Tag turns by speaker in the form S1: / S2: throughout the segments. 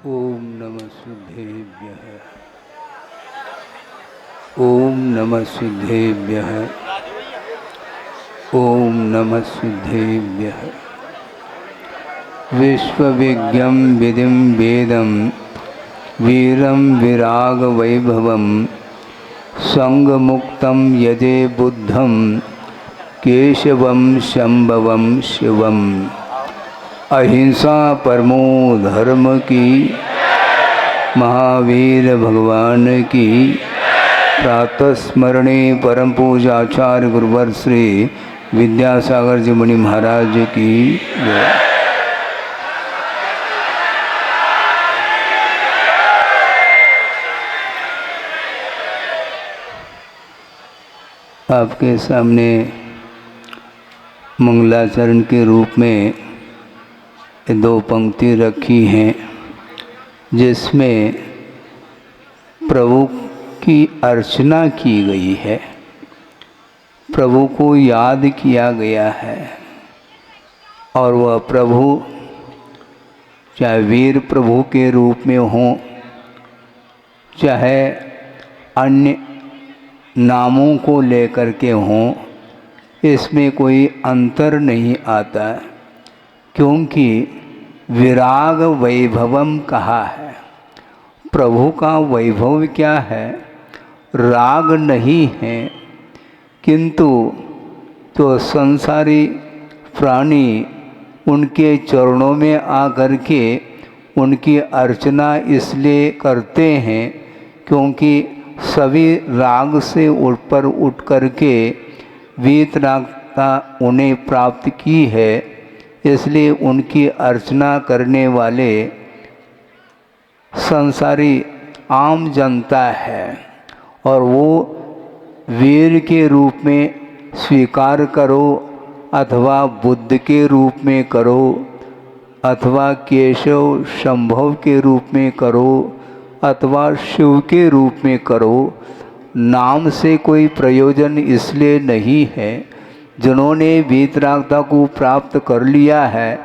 S1: ओम नमः सिद्धेभ्यः। ओम नमः सिद्धेभ्यः। ओम नमः सिद्धेभ्यः। विश्वविज्ञं विधिं वेदं वीरं विराग वैभवं संगमुक्तं यजे बुद्धं केशवं शंभवं शिवम्। अहिंसा परमो धर्म की, महावीर भगवान की। प्रातः स्मरणे परम पूजाचार्य गुरुवर श्री विद्यासागर जी मुनि महाराज की जय। आपके सामने मंगलाचरण के रूप में दो पंक्ति रखी हैं, जिसमें प्रभु की अर्चना की गई है, प्रभु को याद किया गया है। और वह प्रभु चाहे वीर प्रभु के रूप में हों, चाहे अन्य नामों को लेकर के हों, इसमें कोई अंतर नहीं आता, क्योंकि विराग वैभवम कहा है। प्रभु का वैभव क्या है? राग नहीं है, किंतु तो संसारी प्राणी उनके चरणों में आकर के उनकी अर्चना इसलिए करते हैं क्योंकि सभी राग से ऊपर उठ करके वीतरागता उन्हें प्राप्त की है। इसलिए उनकी अर्चना करने वाले संसारी आम जनता है, और वो वीर के रूप में स्वीकार करो अथवा बुद्ध के रूप में करो अथवा केशव शंभव के रूप में करो अथवा शिव के रूप में करो, नाम से कोई प्रयोजन इसलिए नहीं है। जिन्होंने वीतरागता को प्राप्त कर लिया है,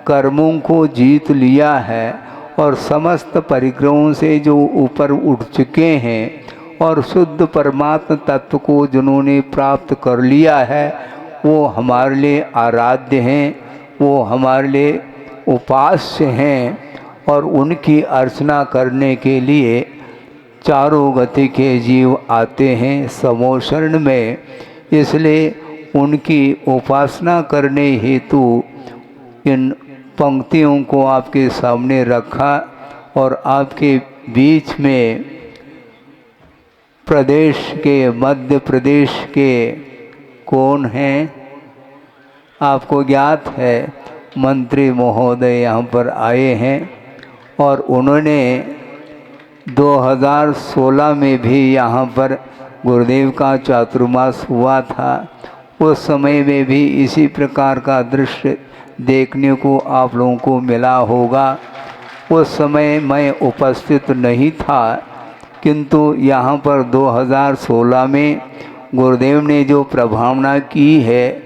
S1: कर्मों को जीत लिया है और समस्त परिग्रहों से जो ऊपर उठ चुके हैं और शुद्ध परमात्म तत्व को जिन्होंने प्राप्त कर लिया है, वो हमारे लिए आराध्य हैं, वो हमारे लिए उपास्य हैं। और उनकी अर्चना करने के लिए चारों गति के जीव आते हैं समो शरण में। इसलिए उनकी उपासना करने हेतु इन पंक्तियों को आपके सामने रखा और आपके बीच में प्रदेश के मध्य प्रदेश के कौन हैं आपको ज्ञात है, मंत्री महोदय यहाँ पर आए हैं। और उन्होंने 2016 में भी यहाँ पर गुरुदेव का चातुर्मास हुआ था। उस समय में भी इसी प्रकार का दृश्य देखने को आप लोगों को मिला होगा। उस समय मैं उपस्थित नहीं था, किंतु यहाँ पर 2016 में गुरुदेव ने जो प्रभावना की है,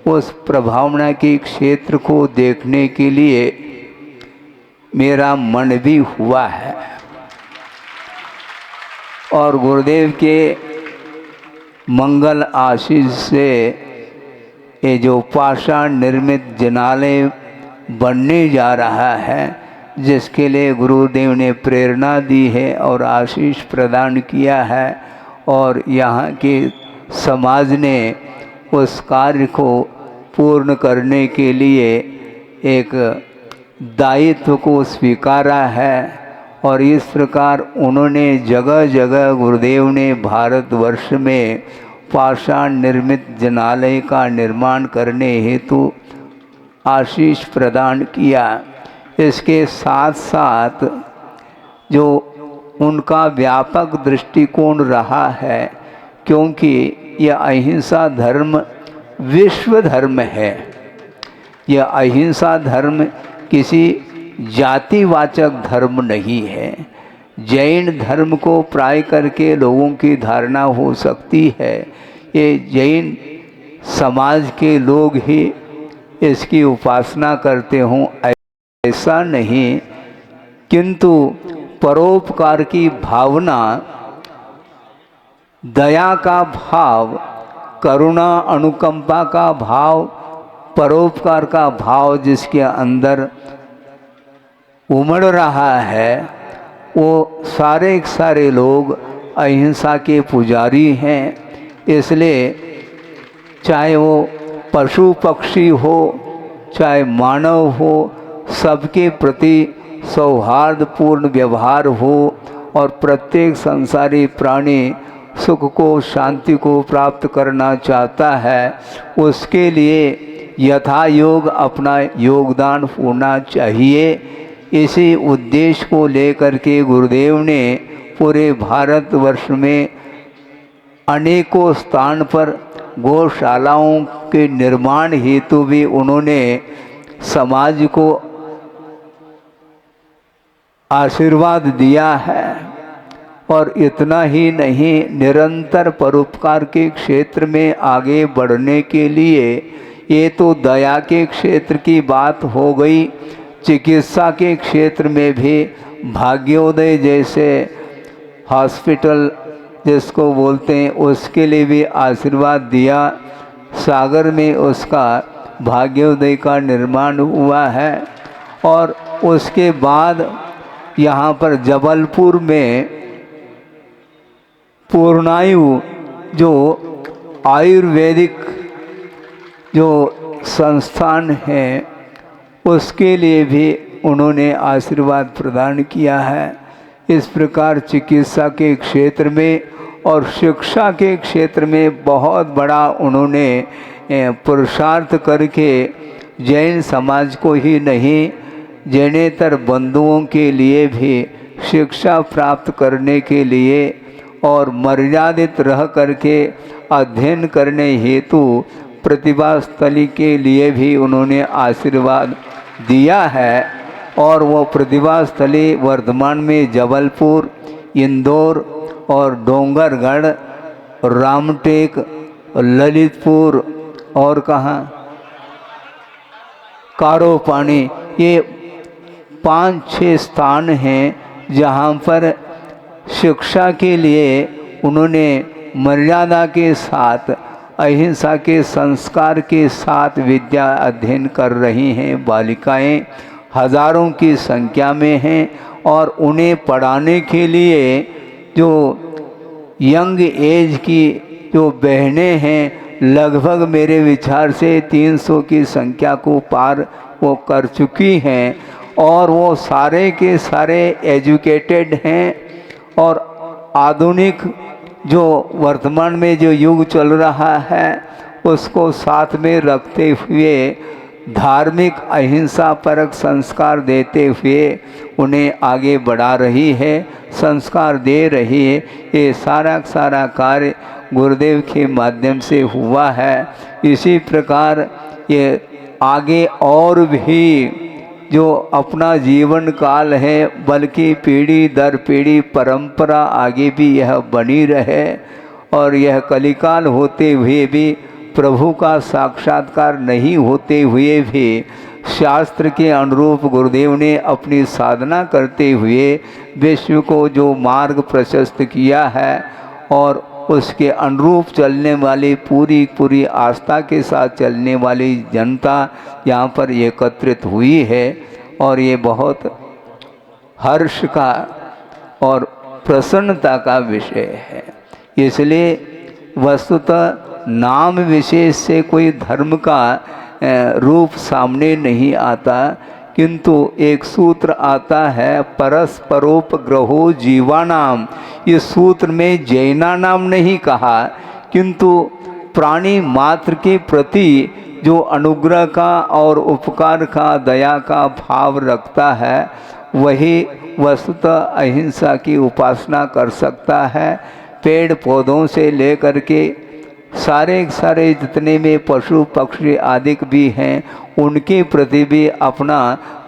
S1: उस प्रभावना के क्षेत्र को देखने के लिए मेरा मन भी हुआ है। और गुरुदेव के मंगल आशीष से ये जो पाषाण निर्मित जिनालय बनने जा रहा है, जिसके लिए गुरुदेव ने प्रेरणा दी है और आशीष प्रदान किया है, और यहाँ के समाज ने उस कार्य को पूर्ण करने के लिए एक दायित्व को स्वीकारा है। और इस प्रकार उन्होंने जगह जगह गुरुदेव ने भारतवर्ष में पाषाण निर्मित जिनालय का निर्माण करने हेतु आशीष प्रदान किया। इसके साथ साथ जो उनका व्यापक दृष्टिकोण रहा है, क्योंकि यह अहिंसा धर्म विश्व धर्म है। यह अहिंसा धर्म किसी जातिवाचक धर्म नहीं है। जैन धर्म को प्राय करके लोगों की धारणा हो सकती है ये जैन समाज के लोग ही इसकी उपासना करते हों, ऐसा नहीं। किंतु परोपकार की भावना, दया का भाव, करुणा अनुकंपा का भाव, परोपकार का भाव जिसके अंदर उमड़ रहा है, वो सारे लोग अहिंसा के पुजारी हैं। इसलिए चाहे वो पशु पक्षी हो, चाहे मानव हो, सबके प्रति सौहार्दपूर्ण व्यवहार हो और प्रत्येक संसारी प्राणी सुख को, शांति को प्राप्त करना चाहता है, उसके लिए यथा योग अपना योगदान होना चाहिए। इसी उद्देश्य को लेकर के गुरुदेव ने पूरे भारतवर्ष में अनेकों स्थान पर गौशालाओं के निर्माण हेतु भी उन्होंने समाज को आशीर्वाद दिया है। और इतना ही नहीं, निरंतर परोपकार के क्षेत्र में आगे बढ़ने के लिए, ये तो दया के क्षेत्र की बात हो गई, चिकित्सा के क्षेत्र में भी भाग्योदय जैसे हॉस्पिटल जिसको बोलते हैं, उसके लिए भी आशीर्वाद दिया। सागर में उसका भाग्योदय का निर्माण हुआ है। और उसके बाद यहाँ पर जबलपुर में पूर्णायु जो आयुर्वेदिक जो संस्थान है, उसके लिए भी उन्होंने आशीर्वाद प्रदान किया है। इस प्रकार चिकित्सा के क्षेत्र में और शिक्षा के क्षेत्र में बहुत बड़ा उन्होंने पुरुषार्थ करके जैन समाज को ही नहीं, जैनेतर बंधुओं के लिए भी शिक्षा प्राप्त करने के लिए और मर्यादित रह करके अध्ययन करने हेतु प्रतिभा स्थली के लिए भी उन्होंने आशीर्वाद दिया है। और वो प्रतिभा स्थली वर्तमान में जबलपुर, इंदौर और डोंगरगढ़, रामटेक, ललितपुर और कहाँ कारोपानी, ये 5-6 स्थान हैं जहाँ पर शिक्षा के लिए उन्होंने मर्यादा के साथ, अहिंसा के संस्कार के साथ विद्या अध्ययन कर रही हैं। बालिकाएं हजारों की संख्या में हैं और उन्हें पढ़ाने के लिए जो यंग एज की जो बहनें हैं, लगभग मेरे विचार से 300 की संख्या को पार वो कर चुकी हैं। और वो सारे के सारे एजुकेटेड हैं और आधुनिक जो वर्तमान में जो युग चल रहा है उसको साथ में रखते हुए धार्मिक अहिंसा परक संस्कार देते हुए उन्हें आगे बढ़ा रही है, संस्कार दे रही है। ये सारा कार्य गुरुदेव के माध्यम से हुआ है। इसी प्रकार ये आगे और भी जो अपना जीवन काल है, बल्कि पीढ़ी दर पीढ़ी परंपरा आगे भी यह बनी रहे और यह कलिकाल होते हुए भी, प्रभु का साक्षात्कार नहीं होते हुए भी शास्त्र के अनुरूप गुरुदेव ने अपनी साधना करते हुए विश्व को जो मार्ग प्रशस्त किया है और उसके अनुरूप चलने वाली पूरी आस्था के साथ चलने वाली जनता यहाँ पर एकत्रित हुई है। और ये बहुत हर्ष का और प्रसन्नता का विषय है। इसलिए वस्तुतः नाम विशेष से कोई धर्म का रूप सामने नहीं आता, किंतु एक सूत्र आता है परस्परोपग्रहो जीवानाम। इस सूत्र में जैना नाम नहीं कहा, किंतु प्राणी मात्र के प्रति जो अनुग्रह का और उपकार का, दया का भाव रखता है, वही वस्तुतः अहिंसा की उपासना कर सकता है। पेड़ पौधों से लेकर के सारे जितने में पशु पक्षी आदि भी हैं, उनके प्रति भी अपना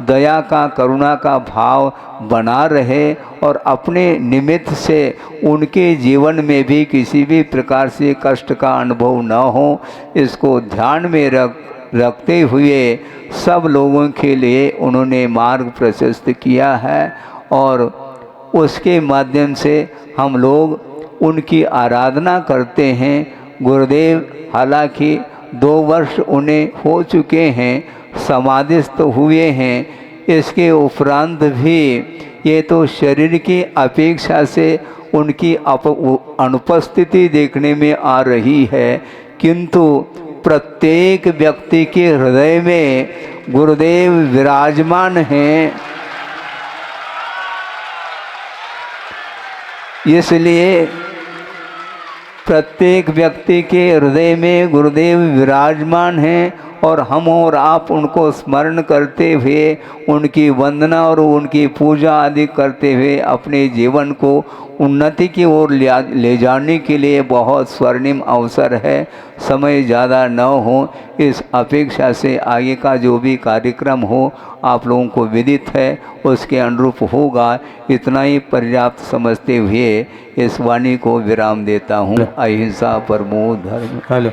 S1: दया का, करुणा का भाव बना रहे और अपने निमित्त से उनके जीवन में भी किसी भी प्रकार से कष्ट का अनुभव न हो, इसको ध्यान में रख रखते हुए सब लोगों के लिए उन्होंने मार्ग प्रशस्त किया है और उसके माध्यम से हम लोग उनकी आराधना करते हैं। गुरुदेव हालांकि 2 वर्ष उन्हें हो चुके हैं, समाधिस्थ हुए हैं, इसके उपरांत भी ये तो शरीर की अपेक्षा से उनकी अनुपस्थिति देखने में आ रही है, किंतु प्रत्येक व्यक्ति के हृदय में गुरुदेव विराजमान हैं। इसलिए प्रत्येक व्यक्ति के हृदय में गुरुदेव विराजमान हैं और हम और आप उनको स्मरण करते हुए उनकी वंदना और उनकी पूजा आदि करते हुए अपने जीवन को उन्नति की ओर ले जाने के लिए बहुत स्वर्णिम अवसर है। समय ज़्यादा न हो इस अपेक्षा से आगे का जो भी कार्यक्रम हो आप लोगों को विदित है, उसके अनुरूप होगा। इतना ही पर्याप्त समझते हुए इस वाणी को विराम देता हूँ। अहिंसा परमो धर्म।
S2: हेलो।